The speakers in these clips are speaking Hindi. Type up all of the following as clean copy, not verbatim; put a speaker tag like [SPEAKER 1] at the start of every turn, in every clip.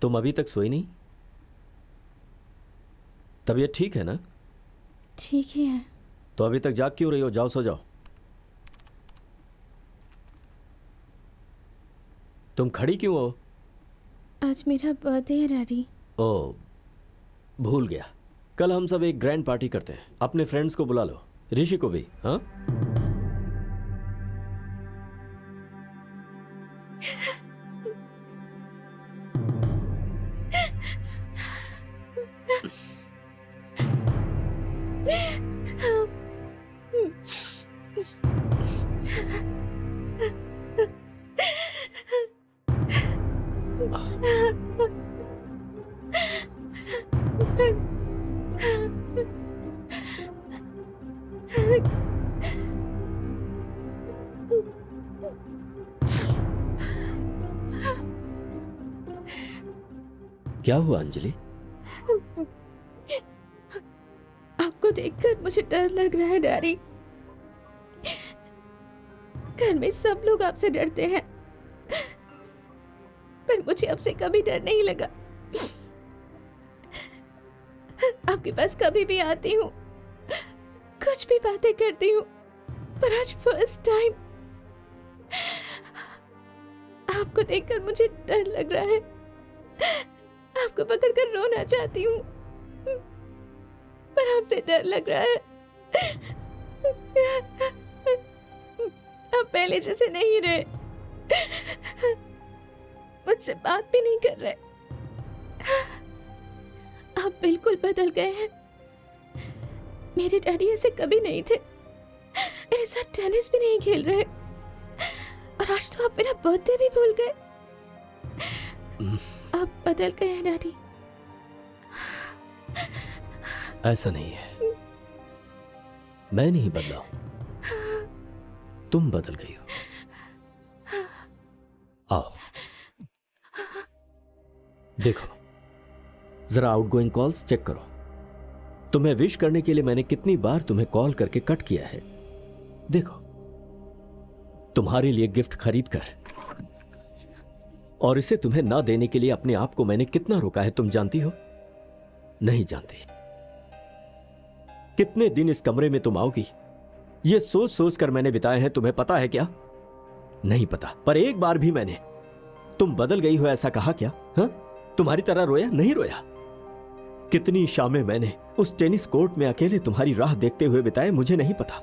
[SPEAKER 1] तुम अभी तक सोई नहीं? तबीयत ठीक है ना?
[SPEAKER 2] ठीक ही है।
[SPEAKER 1] तो अभी तक जाग क्यों रही हो? जाओ सो जाओ। तुम खड़ी क्यों हो?
[SPEAKER 2] आज मेरा बर्थडे है डैडी।
[SPEAKER 1] ओ, भूल गया। कल हम सब एक ग्रैंड पार्टी करते हैं। अपने फ्रेंड्स को बुला लो, ऋषि को भी। हाँ, क्या हुआ अंजलि?
[SPEAKER 2] आपको देखकर मुझे डर लग रहा है डैडी। घर में सब लोग आपसे डरते हैं, पर मुझे आपसे कभी डर नहीं लगा। आपके पास कभी भी आती हूँ, कुछ भी बातें करती हूँ, पर आज फर्स्ट टाइम आपको देखकर मुझे डर लग रहा है। आपको पकड़कर रोना चाहती हूँ, पर आपसे डर लग रहा है। आप पहले जैसे नहीं रहे, मुझसे बात भी नहीं कर रहे। आप बिल्कुल बदल गए हैं। मेरे डैडी ऐसे कभी नहीं थे। मेरे साथ टेनिस भी नहीं खेल रहे, और आज तो आप मेरा बर्थडे भी भूल गए। आप बदल गए हैं डैडी।
[SPEAKER 1] ऐसा नहीं है, मैं नहीं बदला हूं, तुम बदल गई हो। आओ देखो, जरा आउटगोइंग कॉल्स चेक करो। तुम्हें विश करने के लिए मैंने कितनी बार तुम्हें कॉल करके कट किया है। देखो, तुम्हारे लिए गिफ्ट खरीद कर और इसे तुम्हें ना देने के लिए अपने आप को मैंने कितना रोका है, तुम जानती हो? नहीं जानती। कितने दिन इस कमरे में तुम आओगी, यह सोच सोच कर मैंने बिताए हैं, तुम्हें पता है क्या? नहीं पता। पर एक बार भी मैंने तुम बदल गई हो ऐसा कहा क्या? हाँ, तुम्हारी तरह रोया? नहीं रोया। कितनी शामें मैंने उस टेनिस कोर्ट में अकेले तुम्हारी राह देखते हुए बिताए, मुझे नहीं पता।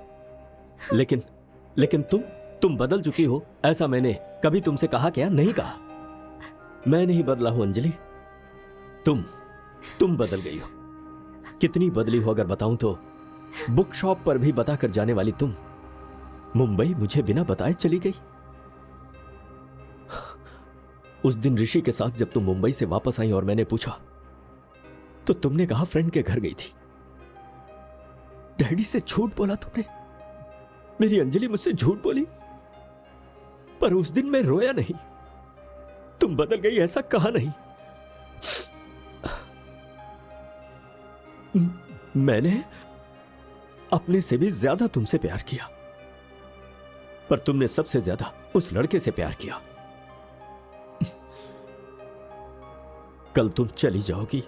[SPEAKER 1] लेकिन तुम बदल चुकी हो, ऐसा मैंने कभी तुमसे कहा क्या? नहीं कहा। मैं नहीं बदला हूं अंजलि, तुम बदल गई हो। कितनी बदली हो अगर बताऊं तो? बुक शॉप पर भी बताकर जाने वाली तुम मुंबई मुझे बिना बताए चली गई। उस दिन ऋषि के साथ जब तुम मुंबई से वापस आई और मैंने पूछा तो तुमने कहा फ्रेंड के घर गई थी। डैडी से झूठ बोला तुमने। मेरी अंजलि मुझसे झूठ बोली, पर उस दिन मैं रोया नहीं। तुम बदल गई ऐसा कहा नहीं। मैंने अपने से भी ज्यादा तुमसे प्यार किया, पर तुमने सबसे ज्यादा उस लड़के से प्यार किया। कल तुम चली जाओगी,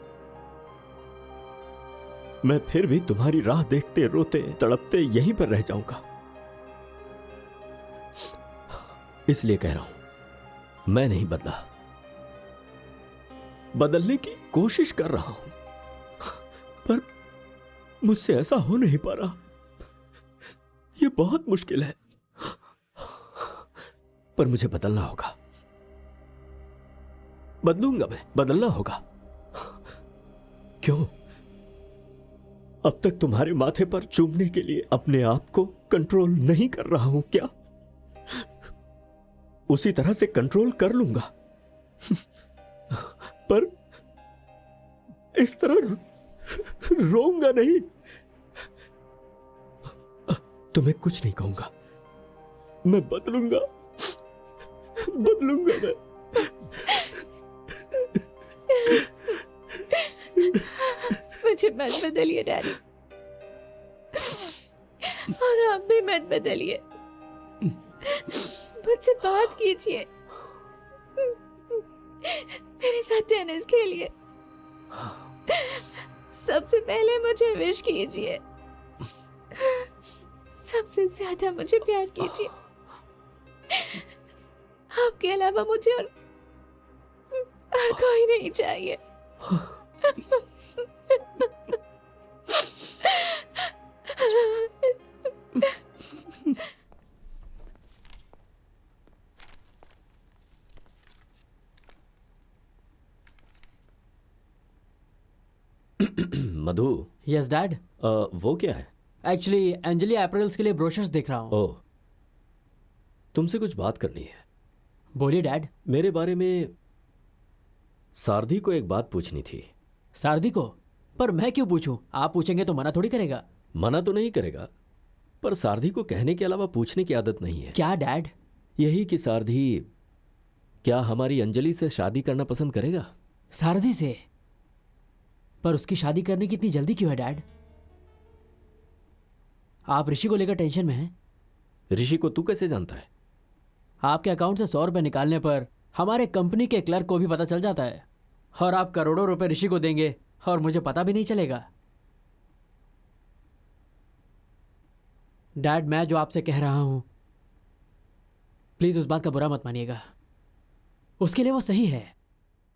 [SPEAKER 1] मैं फिर भी तुम्हारी राह देखते रोते तड़पते यहीं पर रह जाऊंगा। इसलिए कह रहा हूं, मैं नहीं बदला, बदलने की कोशिश कर रहा हूं, पर मुझसे ऐसा हो नहीं पा रहा। यह बहुत मुश्किल है, पर मुझे बदलना होगा। बदलूंगा मैं, बदलना होगा। क्यों? अब तक तुम्हारे माथे पर चूमने के लिए अपने आप को कंट्रोल नहीं कर रहा हूं क्या? उसी तरह से कंट्रोल कर लूंगा, पर इस तरह रोऊंगा नहीं। तुम्हें कुछ नहीं कहूंगा, मैं बदलूंगा मैं।
[SPEAKER 2] मुझे मत बदलिए डैडी, और आप भी मत बदलिए। मुझसे बात कीजिए, मेरे साथ टेनिस खेलिए। सबसे पहले मुझे विश कीजिए, सबसे ज्यादा मुझे प्यार कीजिए। आपके अलावा मुझे और कोई नहीं चाहिए।
[SPEAKER 1] मधु,
[SPEAKER 3] यस डैड।
[SPEAKER 1] वो क्या है?
[SPEAKER 3] एक्चुअली अंजलि अप्रैल्स के लिए ब्रोशर्स देख रहा हूँ।
[SPEAKER 1] ओह, तुमसे कुछ बात करनी है।
[SPEAKER 3] बोलिए डैड।
[SPEAKER 1] मेरे बारे में सारथी को एक बात पूछनी थी।
[SPEAKER 3] सारथी को? पर मैं क्यों पूछूं? आप पूछेंगे तो मना थोड़ी करेगा।
[SPEAKER 1] मना तो नहीं करेगा, पर सारथी को कहने के अलावा पूछने की आदत नहीं है।
[SPEAKER 3] क्या डैड?
[SPEAKER 1] यही कि सारथी क्या हमारी अंजलि से शादी करना पसंद करेगा?
[SPEAKER 3] सारथी से? पर उसकी शादी करने की इतनी जल्दी क्यों है डैड? आप ऋषि को लेकर टेंशन में हैं?
[SPEAKER 1] ऋषि को तू कैसे जानता है?
[SPEAKER 3] आपके अकाउंट से 100 रुपए निकालने पर हमारे कंपनी के क्लर्क को भी पता चल जाता है, और आप करोड़ों रुपए ऋषि को देंगे और मुझे पता भी नहीं चलेगा। डैड, मैं जो आपसे कह रहा हूं, प्लीज उस बात का बुरा मत मानिएगा। उसके लिए वो सही है।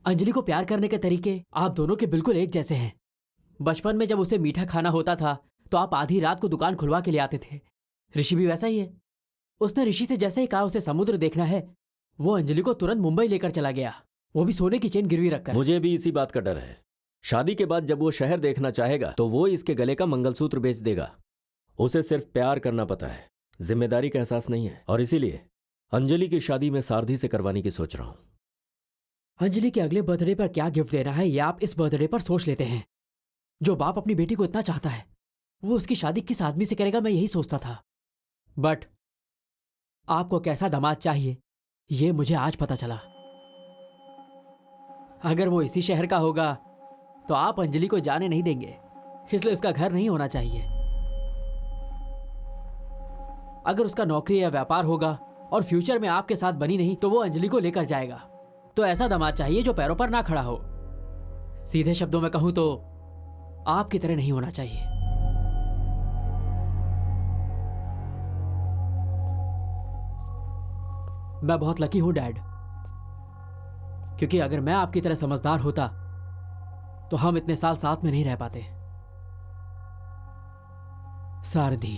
[SPEAKER 3] अंजलि को प्यार करने के तरीके आप दोनों के बिल्कुल एक जैसे हैं। बचपन में जब उसे मीठा खाना होता था तो आप आधी रात को दुकान खुलवा के ले आते थे। ऋषि भी वैसा ही है। उसने ऋषि से जैसे ही कहा उसे समुद्र देखना है, वो अंजलि को तुरंत मुंबई लेकर चला गया, वो भी सोने की चेन गिरवी रखकर।
[SPEAKER 1] मुझे भी इसी बात का डर है। शादी के बाद जब वो शहर देखना चाहेगा तो वो इसके गले का मंगलसूत्र बेच देगा। उसे सिर्फ प्यार करना पता है, जिम्मेदारी का एहसास नहीं है, और इसीलिए अंजलि की शादी में सारथी से करवाने की सोच रहा हूं।
[SPEAKER 3] अंजलि के अगले बर्थडे पर क्या गिफ्ट देना है ये आप इस बर्थडे पर सोच लेते हैं। जो बाप अपनी बेटी को इतना चाहता है वो उसकी शादी किस आदमी से करेगा, मैं यही सोचता था। बट आपको कैसा दामाद चाहिए ये मुझे आज पता चला। अगर वो इसी शहर का होगा तो आप अंजलि को जाने नहीं देंगे, इसलिए उसका घर नहीं होना चाहिए। अगर उसका नौकरी या व्यापार होगा और फ्यूचर में आपके साथ बनी नहीं तो वो अंजलि को लेकर जाएगा। तो ऐसा दामाद चाहिए जो पैरों पर ना खड़ा हो। सीधे शब्दों में कहूं तो आपकी तरह नहीं होना चाहिए। मैं बहुत लकी हूं डैड, क्योंकि अगर मैं आपकी तरह समझदार होता तो हम इतने साल साथ में नहीं रह पाते। सारथी।